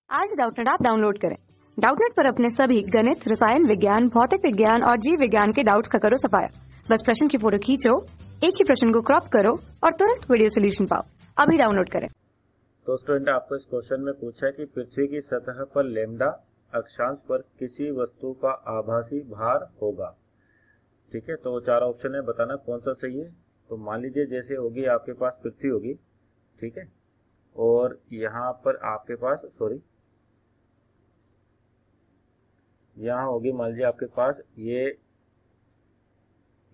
आज Doubtnut app download करें। Doubtnut पर अपने सभी गणित, रसायन विज्ञान, भौतिक विज्ञान और जीव विज्ञान के डाउट्स का करो सफाया। बस प्रश्न की फोटो खींचो, एक ही प्रश्न को क्रॉप करो और तुरंत वीडियो सोल्यूशन पाओ। अभी डाउनलोड करें। तो स्टूडेंट, आपको इस क्वेश्चन में पूछा है कि पृथ्वी की सतह पर लैम्डा अक्षांश पर किसी वस्तु का आभासी भार होगा। ठीक है, तो चार ऑप्शन है, बताना कौन सा सही है। तो मान लीजिए जैसे होगी आपके पास पृथ्वी होगी, ठीक है, और यहाँ पर आपके पास यहाँ होगी मान लीजिए आपके पास ये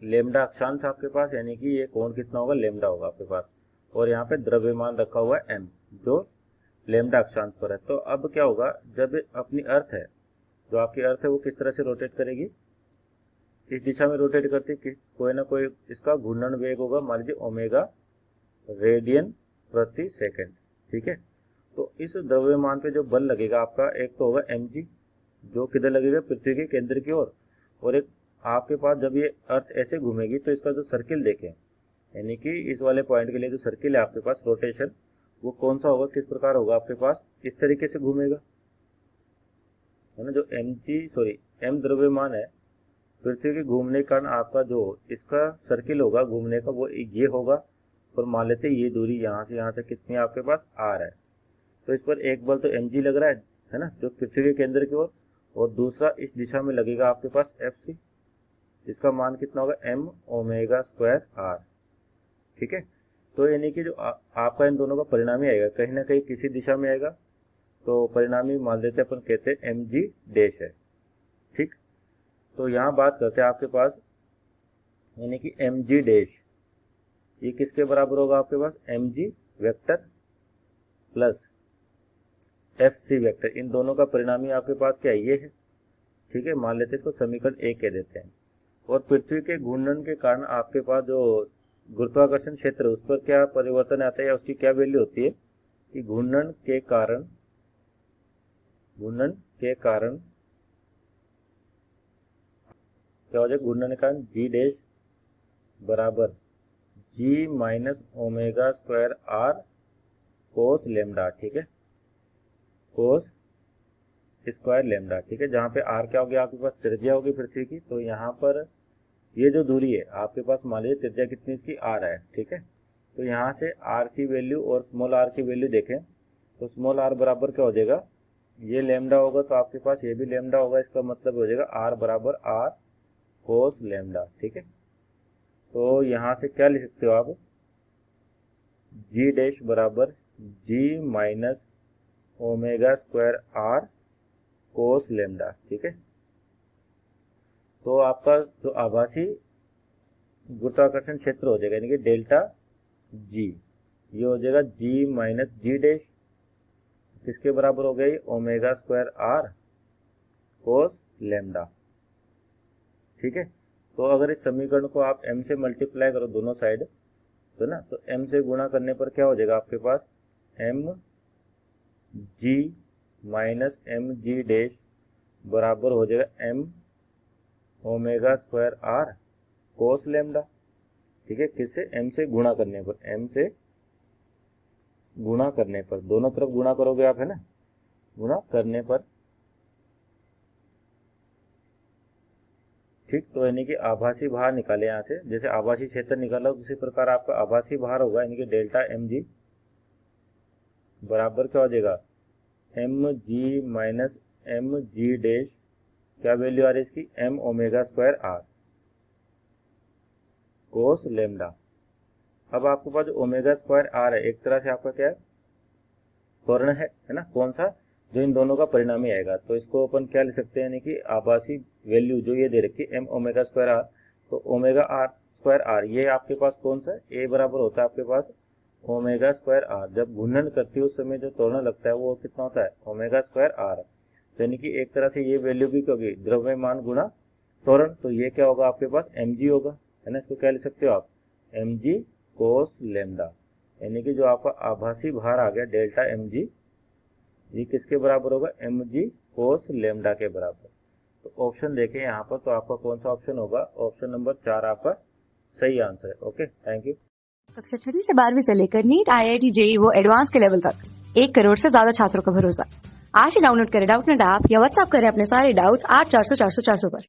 लैम्डा अक्षांश आपके पास, यानी कि ये कोण कितना होगा, लैम्डा होगा आपके पास, और यहाँ पे द्रव्यमान रखा हुआ है m, जो लैम्डा अक्षांश पर है। तो अब क्या होगा, जब अपनी अर्थ है, जो आपकी अर्थ है वो किस तरह से रोटेट करेगी, इस दिशा में रोटेट करती कि कोई ना कोई इसका घूर्णन वेग होगा, मान लीजिए ओमेगा रेडियन प्रति सेकंड। ठीक है, तो इस द्रव्यमान पे जो बल लगेगा आपका, एक तो होगा mg, जो किधर लगेगा, पृथ्वी के केंद्र की ओर, और एक आपके पास जब ये अर्थ ऐसे घूमेगी तो इसका जो सर्किल देखें, यानी कि इस वाले पॉइंट के लिए जो सर्किल है आपके पास, रोटेशन, वो कौन सा होगा, किस प्रकार होगा आपके पास, इस तरीके से घूमेगा, है ना। जो m द्रव्यमान है पृथ्वी के घूमने के कारण आपका जो इसका सर्किल होगा घूमने का, वो ये होगा, और मान लेते ये दूरी यहाँ से यहाँ तक कितनी आपके पास r है। तो इस पर एक बल तो mg लग रहा है ना, जो पृथ्वी के केंद्र की ओर, और दूसरा इस दिशा में लगेगा आपके पास Fc, जिसका मान कितना होगा, m ओमेगा स्क्वायर r। ठीक है, तो यानी कि जो आपका इन दोनों का परिणामी आएगा, कहीं ना कहीं किसी दिशा में आएगा, तो परिणामी मान लेते हैं अपन, कहते हैं mg डैश है। ठीक, तो यहाँ बात करते हैं आपके पास, यानी कि mg डैश ये किसके बराबर होगा आपके पास, mg vector plus fc vector, इन दोनों का परिणामी आपके पास क्या है, ये है। ठीक है, मान लेते हैं इसको समीकरण 1 कह देते हैं। और पृथ्वी के घूर्णन के कारण आपके पास जो गुरुत्वाकर्षण क्षेत्र है उस पर क्या परिवर्तन आता है, या उसकी क्या वैल्यू होती है, कि घूर्णन के कारण क्या हो जाएगा, घूर्णन के कारण g डैश बराबर g minus omega square r कोस लैम्डा। ठीक है, कोस स्क्वायर लैम्डा। ठीक है, जहाँ पे r क्या हो गया आपके पास, त्रिज्या होगी पृथ्वी की, तो यहाँ पर ये जो दूरी है आपके पास, मान लीजिए त्रिज्या कितनी इसकी r है। ठीक है, तो यहाँ से r की वैल्यू और स्मॉल r की वैल्यू देखें, तो स्मॉल r बराबर क्या हो जाएगा, ये लैम्डा होगा, तो आपके पास ये भी लैम्डा होगा, इसका मतलब हो जाएगा r बराबर r कोस लैम्डा। ठीक है, तो यहाँ से क्या लिख सकते हो आप, g डैश बराबर g minus omega square r कोस लैम्डा। ठीक है, तो आपका जो आभासी गुरुत्वाकर्षण क्षेत्र हो जाएगा, यानी कि डेल्टा g, ये हो जाएगा g माइनस g डैश, किसके बराबर हो गया, ये ओमेगा स्क्वायर r कोस लैम्डा। ठीक है, तो अगर इस समीकरण को आप m से मल्टीप्लाई करो दोनों साइड, तो ना, तो m से गुणा करने पर क्या हो जाएगा आपके पास, mg माइनस mg डैश बराबर हो जाएगा m ओमेगा स्क्वायर r कोस लैम्डा। ठीक है, किससे, m से गुणा करने पर, दोनों तरफ गुणा करोगे आप, है ना, गुणा करने पर। ठीक, तो यानी कि आभासी भार निकाले यहाँ से, जैसे आभासी क्षेत्र निकाला उसी प्रकार आपका आभासी भार होगा, यानी कि डेल्टा mg बराबर क्या हो जाएगा, mg माइनस mg डैश, क्या वैल्यू आ रही है इसकी, m ओमेगा स्क्वायर r कोस लैम्डा। अब आपके पास जो ओमेगा स्क्वायर r है, एक तरह से आपका क्या है, त्वरण है ना, कौन सा, जो इन दोनों का परिणामी आएगा, तो इसको अपन क्या लिख सकते हैं, यानी कि आभासी वैल्यू जो ये दे रखी है m ओमेगा स्क्वायर r, तो ओमेगा r स्क्वायर r ये आपके पास कौन सा, a बराबर होता है आपके पास ओमेगा स्क्वायर r, जब घूर्णन करती है उस समय जो त्वरण लगता है वो कितना होता है, ओमेगा स्क्वायर r। यानी कि एक तरह से ये वैल्यू भी क्या होगी, द्रव्यमान गुणा त्वरण, तो ये क्या होगा आपके पास, mg होगा, है ना, इसको क्या लिख सकते हो आप, mg कोस लैम्डा। यानी कि जो आपका आभासी भार आ गया डेल्टा mg, ये किसके बराबर होगा, mg कोस लैम्डा के बराबर। तो ऑप्शन देखें यहाँ पर, तो आपका कौन सा ऑप्शन होगा, ऑप्शन नंबर 4 आपका सही आंसर है। Okay, thank you. कक्षा 6 से 12वीं से लेकर नीट, IIT, JEE वो एडवांस के लेवल तक 1 करोड़ से ज्यादा छात्रों का भरोसा। आज ही डाउनलोड करें डाउटनेट ऐप या व्हाट्सएप करें अपने सारे डाउट्स 8400 400 400 पर।